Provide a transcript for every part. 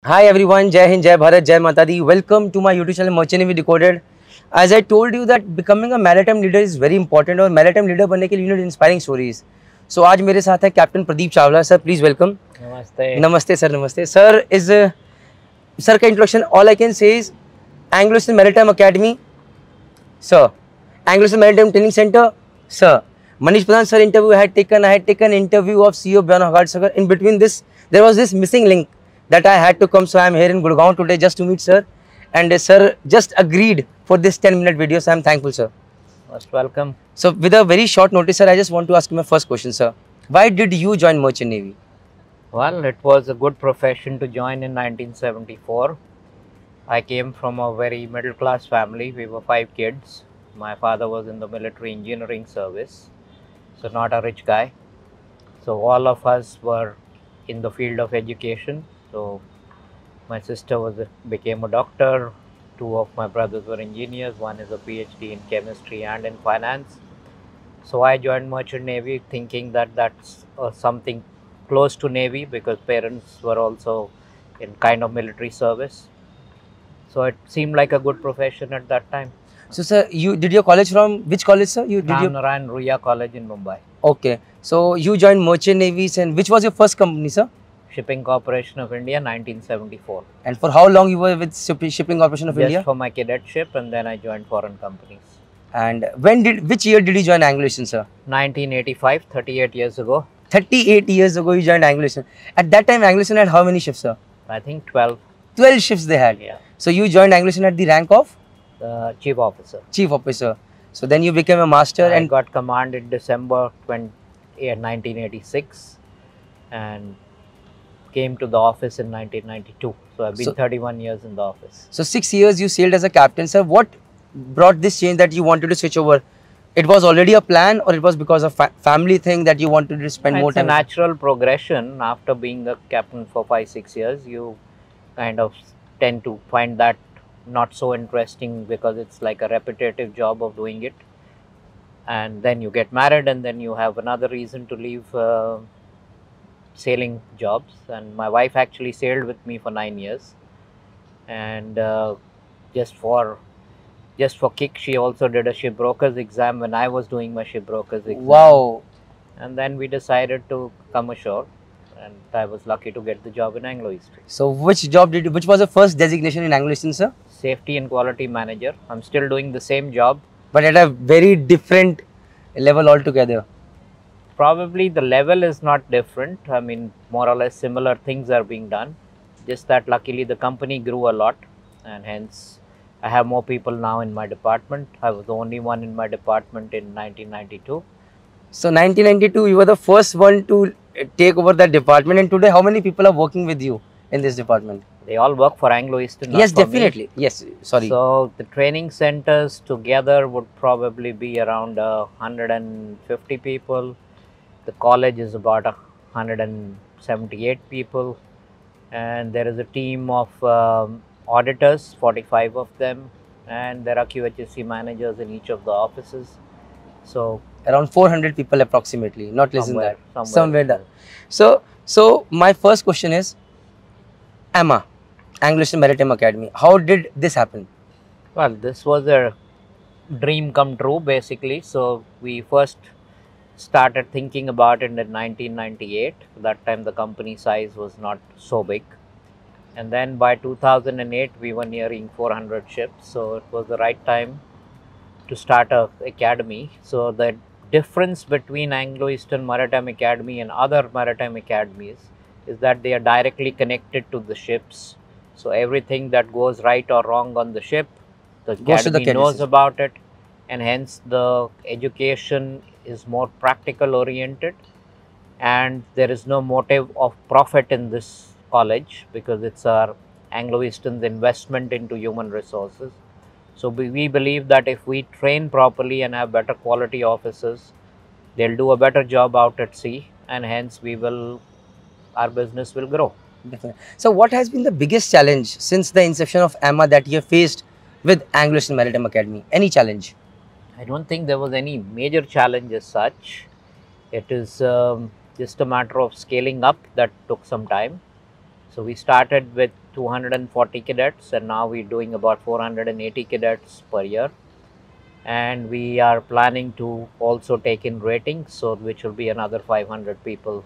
Hi everyone, Jai Hind, Jai Bharat, Jai Mata Di. Welcome to my YouTube channel Merchant Navy Decoded. As I told you that becoming a maritime leader is very important और maritime leader बनने के लिए you need inspiring stories. So आज मेरे साथ है captain Pradeep Chawla sir, please welcome. नमस्ते. नमस्ते सर, नमस्ते सर. इज सर का introduction all I can say is Anglo maritime academy sir, Anglo maritime training centre sir. Manish Pradhan sir interview I had taken interview of CEO Bjorn Hagard sir. In between this, there was this missing link that I had to come. So I am here in Gurgaon today just to meet sir, and sir just agreed for this 10-minute video. So I am thankful, sir. Most welcome. So with a very short notice, sir, I just want to ask you my first question, sir. Why did you join Merchant Navy? Well, it was a good profession to join in 1974. I came from a very middle class family. We were 5 kids. My father was in the military engineering service, so not a rich guy. So all of us were in the field of education. So my sister became a doctor. 2 of my brothers were engineers. One is a PhD in chemistry and in finance. So I joined Merchant Navy thinking that that's something close to Navy because parents were also in kind of military service. So it seemed like a good profession at that time. So sir, you did your college from which college, sir? You did Ram Narayan Ruya College in Mumbai. Okay. So you joined Merchant Navy, and which was your first company, sir? Shipping Corporation of India, 1974. And for how long you were with Shipping Corporation of Just India? for my cadetship, and then I joined foreign companies. And which year did you join Anglo, sir? 1985, 38 years ago. 38 years ago you joined Anglo. At that time Anglo had how many ships, sir? I think 12. 12 ships they had. Yeah. So you joined Anglo at the rank of? Chief officer. Chief officer. So then you became a master and got command in December 1986 and came to the office in 1992. So I've been 31 years in the office. So 6 years you sailed as a captain, sir. What brought this change that you wanted to switch over? It was already a plan, or it was because of family thing that you wanted to spend more time? It's a natural progression. After being a captain for 5-6 years, you kind of tend to find that not so interesting because it's like a repetitive job of doing it. And then you get married, and then you have another reason to leave sailing jobs. And my wife actually sailed with me for 9 years, and just for kick, she also did a shipbroker's exam when I was doing my shipbroker's exam. Wow. And then we decided to come ashore, and I was lucky to get the job in Anglo Eastern. So which was the first designation in Anglo Eastern, sir? Safety and quality manager. I'm still doing the same job, but at a very different level altogether. Probably the level is not different. I mean, more or less similar things are being done. Just that luckily the company grew a lot, and hence I have more people now in my department. I was the only one in my department in 1992. So 1992, you were the first one to take over that department, and today how many people are working with you in this department? They all work for Anglo Eastern. Yes, definitely. Me. Yes, sorry. So the training centers together would probably be around 150 people. The college is about 178 people, and there is a team of auditors, 45 of them, and there are QHSE managers in each of the offices. So around 400 people approximately, not less than that. Somewhere there. So my first question is, AMA, Anglo Maritime Academy, how did this happen? Well, this was a dream come true basically. So we first started thinking about it in 1998. That time the company size was not so big, and then by 2008 we were nearing 400 ships. So it was the right time to start a academy. So the difference between Anglo Eastern Maritime Academy and other maritime academies is that they are directly connected to the ships. So everything that goes right or wrong on the ship, the academy knows about it, and hence the education is more practical oriented, and there is no motive of profit in this college because it's our Anglo Eastern's investment into human resources. So we believe that if we train properly and have better quality officers, they'll do a better job out at sea, and hence our business will grow. Definitely. So what has been the biggest challenge since the inception of AMA that you have faced with Anglo Eastern Maritime Academy? Any challenge? I don't think there was any major challenge as such. It is just a matter of scaling up that took some time. So we started with 240 cadets, and now we're doing about 480 cadets per year. And we are planning to also take in ratings, so which will be another 500 people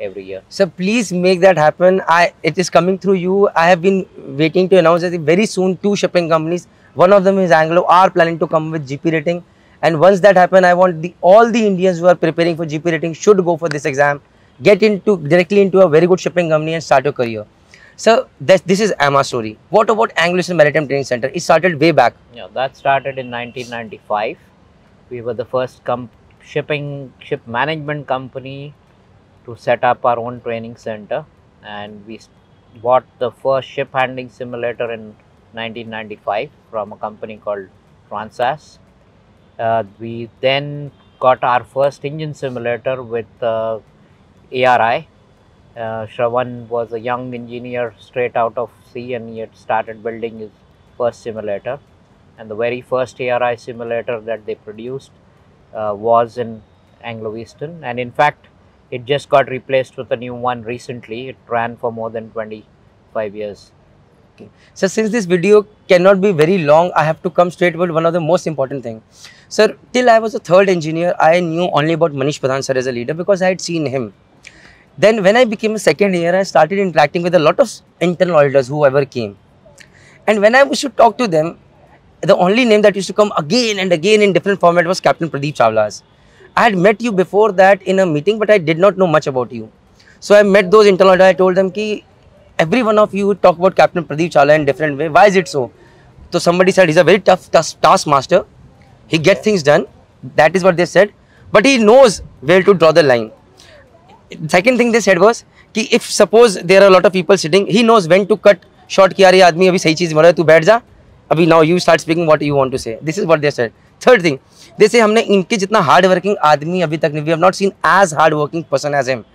every year. So please make that happen. It is coming through you. I have been waiting to announce that very soon 2 shipping companies, one of them is Anglo, are planning to come with GP rating. And once that happen, I want all the Indians who are preparing for GP rating should go for this exam, get into directly into a very good shipping company and start your career. So this is AMA story. What about Anglo-Indian Maritime Training Center? It started way back. Yeah, that started in 1995. We were the first ship management company to set up our own training center, and we bought the first ship handling simulator in 1995 from a company called Transas. We then got our first engine simulator with ARI. Shravan was a young engineer straight out of sea, and he had started building his first simulator. And the very first ARI simulator that they produced was in Anglo-Eastern, and in fact it just got replaced with a new one recently. It ran for more than 25 years. Okay. So since this video cannot be very long, I have to come straight with one of the most important thing. Sir, till I was a third engineer, I knew only about Manish Pradhan sir as a leader because I had seen him. Then when I became a second year, I started interacting with a lot of internal auditors whoever came. And when I used to talk to them, the only name that used to come again and again in different format was Captain Pradeep Chawla's. I had met you before that in a meeting, but I did not know much about you. So I met those internal auditors. I told them ki every one of you talk about Captain Pradeep Chawla in different way. Why is it so? So somebody said he's a very tough taskmaster. He gets things done. That is what they said. But he knows where to draw the line. Second thing they said was कि if suppose there are a lot of people sitting, he knows when to cut short कि यार ये आदमी अभी सही चीज़ बोल रहा है, तू बैठ जा, अभी now you start speaking what you want to say. This is what they said. Third thing, they say हमने इनके जितना hard working आदमी अभी तक नहीं, we have not seen as hard working person as him,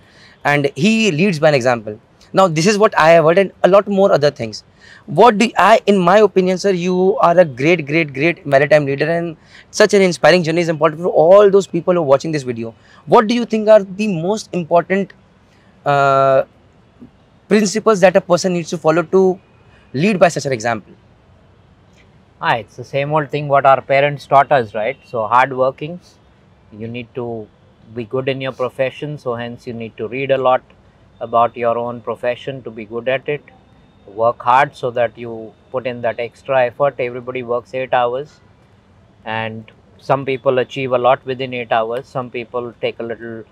and he leads by an example. Now this is what I have heard and a lot more other things. What do I, in my opinion, sir, you are a great maritime leader, and such an inspiring journey is important for all those people who are watching this video. What do you think are the most important principles that a person needs to follow to lead by such an example? It's the same old thing what our parents taught us, right? So hard working, you need to be good in your profession, so hence you need to read a lot about your own profession to be good at it. Work hard so that you put in that extra effort. Everybody works 8 hours, and some people achieve a lot within 8 hours. Some people take a little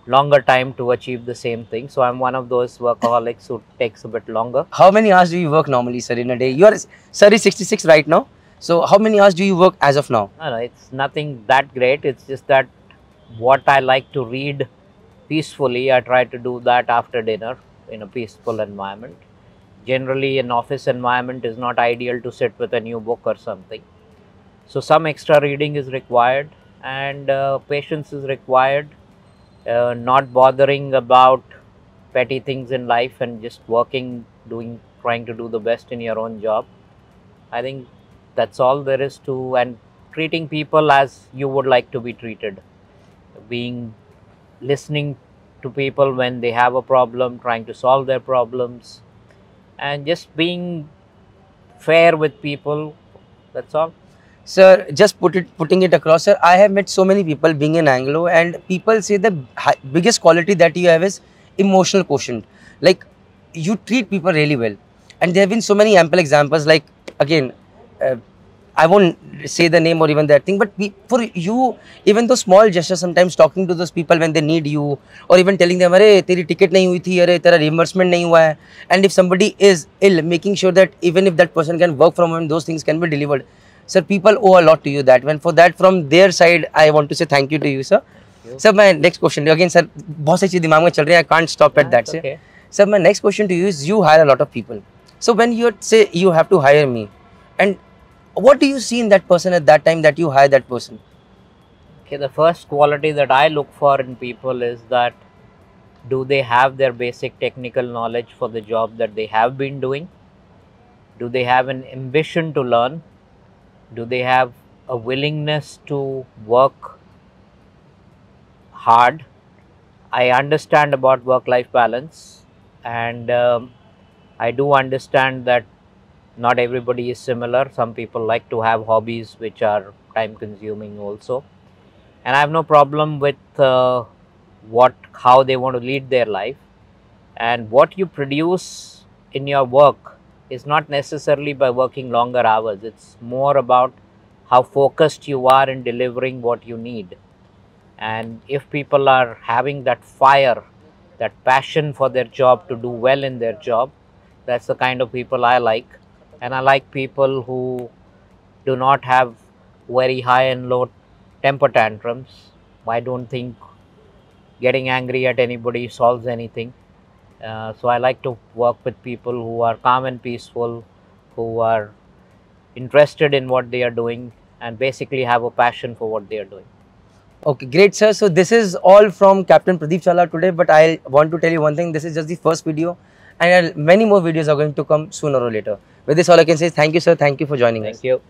longer time to achieve the same thing. So I'm one of those workaholics who takes a bit longer. How many hours do you work normally, sir, in a day? You are, sir, is 66 right now. So how many hours do you work as of now? No, it's nothing that great. It's just that what I like to read peacefully, I try to do that after dinner in a peaceful environment. Generally, an office environment is not ideal to sit with a new book or something. So some extra reading is required, and patience is required. Not bothering about petty things in life and just working, trying to do the best in your own job. I think that's all there is to, and treating people as you would like to be treated. Listening to people when they have a problem, trying to solve their problems, and just being fair with people. That's all. Sir, just putting it across, sir, I have met so many people being in Anglo, and people say the biggest quality that you have is emotional quotient. Like, you treat people really well, and there have been so many ample examples. Like, again, I won't say the name or even that thing, but for you, even those small gestures, sometimes talking to those people when they need you, or even telling them, "Arey, teri ticket nahi hui thi, arey, tera reimbursement nahi hua hai." And if somebody is ill, making sure that even if that person can work from home, those things can be delivered. Sir, people owe a lot to you that. When for that, from their side, I want to say thank you to you, sir. Sir, my next question again, sir, बहुत सारी चीज़ दिमाग में चल रही है, I can't stop at that. Okay. Sir, my next question to you is: you hire a lot of people. So when you say you have to hire me, and what do you see in that person at that time that you hire that person? Okay, the first quality that I look for in people is that do they have their basic technical knowledge for the job that they have been doing? Do they have an ambition to learn? Do they have a willingness to work hard? I understand about work-life balance, and I do understand that not everybody is similar. Some people like to have hobbies which are time consuming also, and I have no problem with how they want to lead their life. And what you produce in your work is not necessarily by working longer hours. It's more about how focused you are in delivering what you need. And if people are having that fire, that passion for their job, to do well in their job, that's the kind of people I like. And I like people who do not have very high and low temper tantrums. I don't think getting angry at anybody solves anything. So I like to work with people who are calm and peaceful, who are interested in what they are doing, and basically have a passion for what they are doing. Okay, great, sir. So this is all from Captain Pradeep Chawla today, but I want to tell you one thing. This is just the first video, and many more videos are going to come sooner or later. With this, all I can say is thank you, sir. Thank you for joining us. Thank you.